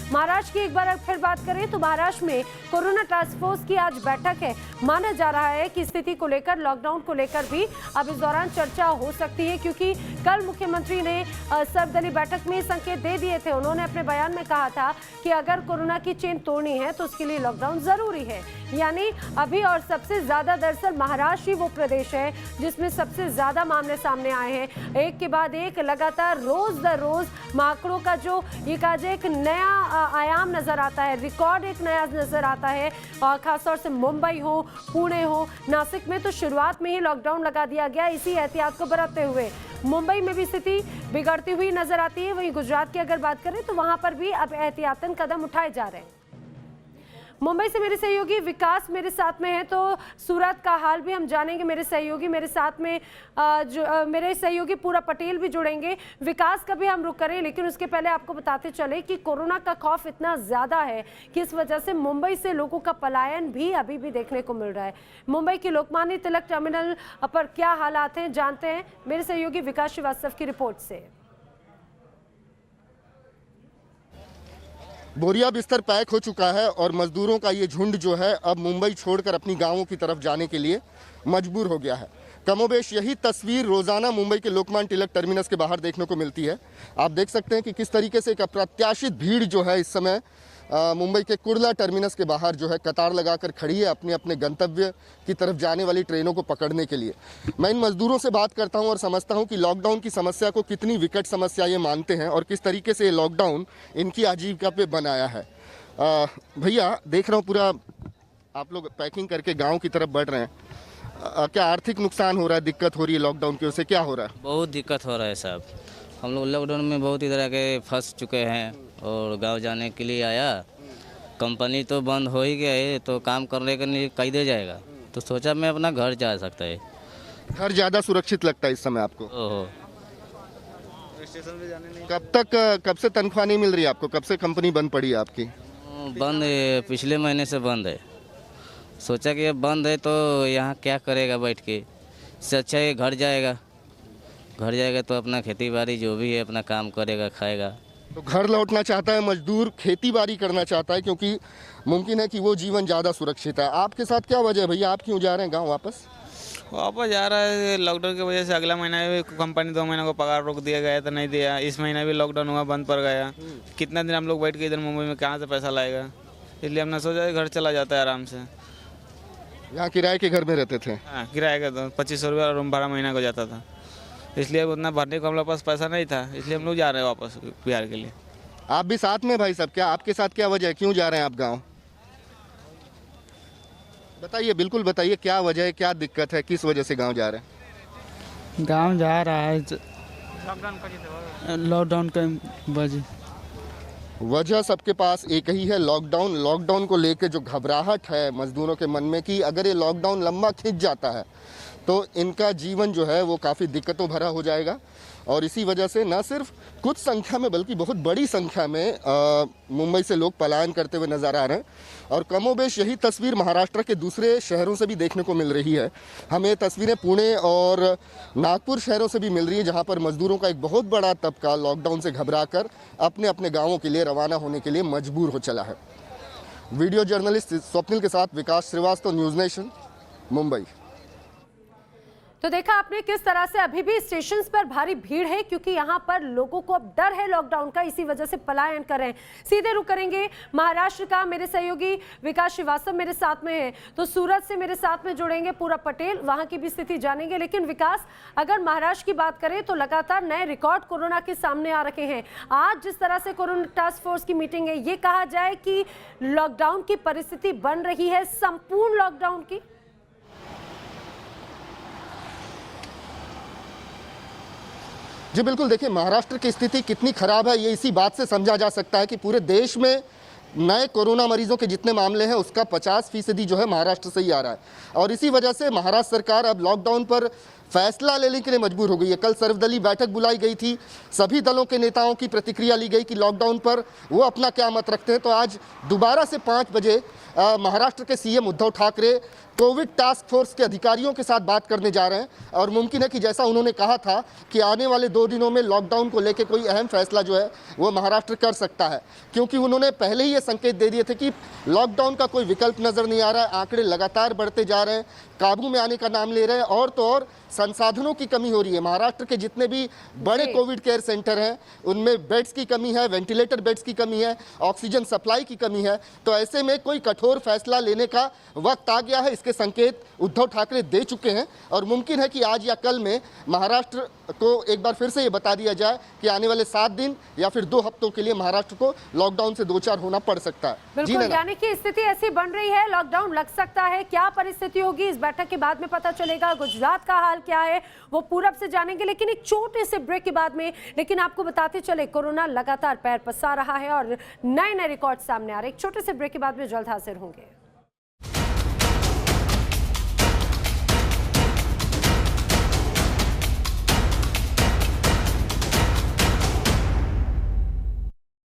महाराष्ट्र की एक बार फिर बात करें तो महाराष्ट्र में कोरोना टास्क फोर्स की आज बैठक है। माना जा रहा है कि स्थिति को लेकर, लॉकडाउन को लेकर भी अब इस दौरान चर्चा हो सकती है, क्योंकि कल मुख्यमंत्री ने सर्वदलीय बैठक में संकेत दे दिए थे। उन्होंने अपने बयान में कहा था कि अगर कोरोना की चेन तोड़नी है तो उसके लिए लॉकडाउन जरूरी है। यानी अभी और सबसे ज्यादा दरअसल महाराष्ट्र ही वो प्रदेश है जिसमें सबसे ज्यादा मामले सामने आए हैं। एक के बाद एक लगातार रोज दर रोज आंकड़ों का जो ये कहा जाए एक नया आयाम नजर आता है, रिकॉर्ड एक नया नजर आता है। और खासतौर से मुंबई हो, पुणे हो, नासिक में तो शुरुआत में ही लॉकडाउन लगा दिया गया इसी एहतियात को बरतते हुए। मुंबई में भी स्थिति बिगड़ती हुई नजर आती है। वहीं गुजरात की अगर बात करें तो वहां पर भी अब एहतियातन कदम उठाए जा रहे हैं। मुंबई से मेरे सहयोगी विकास मेरे साथ में है, तो सूरत का हाल भी हम जानेंगे। मेरे सहयोगी मेरे साथ में मेरे सहयोगी पूरा पटेल भी जुड़ेंगे। विकास का भी हम रुक करें, लेकिन उसके पहले आपको बताते चले कि कोरोना का खौफ इतना ज्यादा है कि इस वजह से मुंबई से लोगों का पलायन भी अभी भी देखने को मिल रहा है। मुंबई की लोकमान्य तिलक टर्मिनल पर क्या हालात हैं, जानते हैं मेरे सहयोगी विकास श्रीवास्तव की रिपोर्ट से। बोरिया बिस्तर पैक हो चुका है और मजदूरों का ये झुंड जो है अब मुंबई छोड़कर अपनी गांवों की तरफ जाने के लिए मजबूर हो गया है। कमोबेश यही तस्वीर रोजाना मुंबई के लोकमान्य तिलक टर्मिनस के बाहर देखने को मिलती है। आप देख सकते हैं कि किस तरीके से एक अप्रत्याशित भीड़ जो है इस समय मुंबई के कुर्ला टर्मिनस के बाहर जो है कतार लगाकर खड़ी है अपने अपने गंतव्य की तरफ जाने वाली ट्रेनों को पकड़ने के लिए। मैं इन मजदूरों से बात करता हूं और समझता हूं कि लॉकडाउन की समस्या को कितनी विकट समस्या ये मानते हैं और किस तरीके से ये लॉकडाउन इनकी आजीविका पे बनाया है। भैया, देख रहा हूँ पूरा आप लोग पैकिंग करके गाँव की तरफ बढ़ रहे हैं। क्या आर्थिक नुकसान हो रहा है, दिक्कत हो रही है लॉकडाउन की वजह से, क्या हो रहा है? बहुत दिक्कत हो रहा है साहब। हम लोग लॉकडाउन में बहुत ही तरह के फंस चुके हैं और गांव जाने के लिए आया। कंपनी तो बंद हो ही गया है, तो काम करने के लिए कैसे जाएगा, तो सोचा मैं अपना घर जा सकता है। घर ज़्यादा सुरक्षित लगता है इस समय आपको? ओहो, स्टेशन पे जाने नहीं। कब से तनख्वाह नहीं मिल रही है आपको? कब से कंपनी बंद पड़ी है आपकी? बंद है, पिछले महीने से बंद है। सोचा कि अब बंद है तो यहाँ क्या करेगा बैठ के, इससे अच्छा है घर जाएगा। घर जाएगा तो अपना खेती बाड़ी जो भी है अपना काम करेगा, खाएगा। तो घर लौटना चाहता है मजदूर, खेती बाड़ी करना चाहता है, क्योंकि मुमकिन है कि वो जीवन ज़्यादा सुरक्षित है। आपके साथ क्या वजह है भैया, आप क्यों जा रहे हैं गाँव वापस? वापस जा रहा है लॉकडाउन की वजह से। अगला महीना भी कंपनी 2 महीने को पगार रोक दिया गया तो नहीं दिया। इस महीना भी लॉकडाउन हुआ, बंद पड़ गया। कितना दिन हम लोग बैठ के इधर मुंबई में कहाँ से पैसा लाएगा, इसलिए हमने सोचा घर चला जाता है आराम से। यहाँ किराए के घर में रहते थे? हाँ, किराए का तो 2500 रुपया रूम भाड़ा महीना को जाता था, इसलिए उतना भरने को हम लोग पास पैसा नहीं था, इसलिए हम लोग जा रहे हैं वापस बिहार के लिए। आप भी साथ में भाई साहब, क्या आपके साथ क्या वजह है, क्यों जा रहे हैं आप गाँव? बताइए, बिल्कुल बताइए, क्या वजह है, क्या दिक्कत है, किस वजह से गांव जा रहे हैं? गांव जा रहा है लॉकडाउन का वजह सबके पास एक ही है, लॉकडाउन। लॉकडाउन को लेकर जो घबराहट है मजदूरों के मन में कि अगर ये लॉकडाउन लंबा खिंच जाता है तो इनका जीवन जो है वो काफ़ी दिक्कतों भरा हो जाएगा। और इसी वजह से न सिर्फ कुछ संख्या में बल्कि बहुत बड़ी संख्या में मुंबई से लोग पलायन करते हुए नज़र आ रहे हैं। और कमोबेश यही तस्वीर महाराष्ट्र के दूसरे शहरों से भी देखने को मिल रही है। हमें तस्वीरें पुणे और नागपुर शहरों से भी मिल रही है, जहां पर मजदूरों का एक बहुत बड़ा तबका लॉकडाउन से घबराकर अपने अपने गाँवों के लिए रवाना होने के लिए मजबूर हो चला है। वीडियो जर्नलिस्ट स्वप्निल के साथ विकास श्रीवास्तव, न्यूज़ नेशन, मुंबई। तो देखा आपने किस तरह से अभी भी स्टेशन पर भारी भीड़ है, क्योंकि यहाँ पर लोगों को अब डर है लॉकडाउन का, इसी वजह से पलायन कर रहे हैं। सीधे रुक करेंगे महाराष्ट्र का, मेरे सहयोगी विकास श्रीवास्तव मेरे साथ में है, तो सूरत से मेरे साथ में जुड़ेंगे पूरा पटेल, वहां की भी स्थिति जानेंगे। लेकिन विकास, अगर महाराष्ट्र की बात करें तो लगातार नए रिकॉर्ड कोरोना के सामने आ रखे हैं। आज जिस तरह से कोरोना टास्क फोर्स की मीटिंग है, ये कहा जाए कि लॉकडाउन की परिस्थिति बन रही है, संपूर्ण लॉकडाउन की। जी बिल्कुल, देखिए महाराष्ट्र की स्थिति कितनी खराब है ये इसी बात से समझा जा सकता है कि पूरे देश में नए कोरोना मरीजों के जितने मामले हैं उसका 50% जो है महाराष्ट्र से ही आ रहा है। और इसी वजह से महाराष्ट्र सरकार अब लॉकडाउन पर फैसला लेने के लिए मजबूर हो गई है। कल सर्वदलीय बैठक बुलाई गई थी, सभी दलों के नेताओं की प्रतिक्रिया ली गई कि लॉकडाउन पर वो अपना क्या मत रखते हैं। तो आज दोबारा से 5 बजे महाराष्ट्र के CM Uddhav Thackeray Covid task force के अधिकारियों के साथ बात करने जा रहे हैं और मुमकिन है कि जैसा उन्होंने कहा था कि आने वाले 2 दिनों में लॉकडाउन को लेकर कोई अहम फैसला जो है वो महाराष्ट्र कर सकता है, क्योंकि उन्होंने पहले ही ये संकेत दे दिए थे कि लॉकडाउन का कोई विकल्प नज़र नहीं आ रहा है। आंकड़े लगातार बढ़ते जा रहे हैं, काबू में आने का नाम ले रहे हैं और तो और संसाधनों की कमी हो रही है। महाराष्ट्र के जितने भी बड़े कोविड केयर सेंटर हैं उनमें बेड्स की कमी है, वेंटिलेटर बेड्स की कमी है, ऑक्सीजन सप्लाई की कमी है। तो ऐसे में कोई कठोर फैसला लेने का वक्त आ गया है, इसके संकेत उद्धव ठाकरे दे चुके हैं और मुमकिन है कि आज या कल में महाराष्ट्र को एक बार फिर से ये बता दिया जाए कि आने वाले 7 दिन या फिर 2 हफ्तों के लिए महाराष्ट्र को लॉकडाउन से 2-4 होना पड़ सकता है। बिल्कुल, यानी कि स्थिति ऐसी बन रही है, लॉकडाउन लग सकता है। क्या परिस्थिति होगी इस बैठक के बाद में पता चलेगा। गुजरात का हाल क्या है वो पूरब से जानेंगे, लेकिन एक छोटे से ब्रेक के बाद में। लेकिन आपको बताते चले कोरोना लगातार पैर पसार रहा है और नए नए रिकॉर्ड सामने आ रहे। एक छोटे से ब्रेक के बाद में जल्द हाजिर होंगे।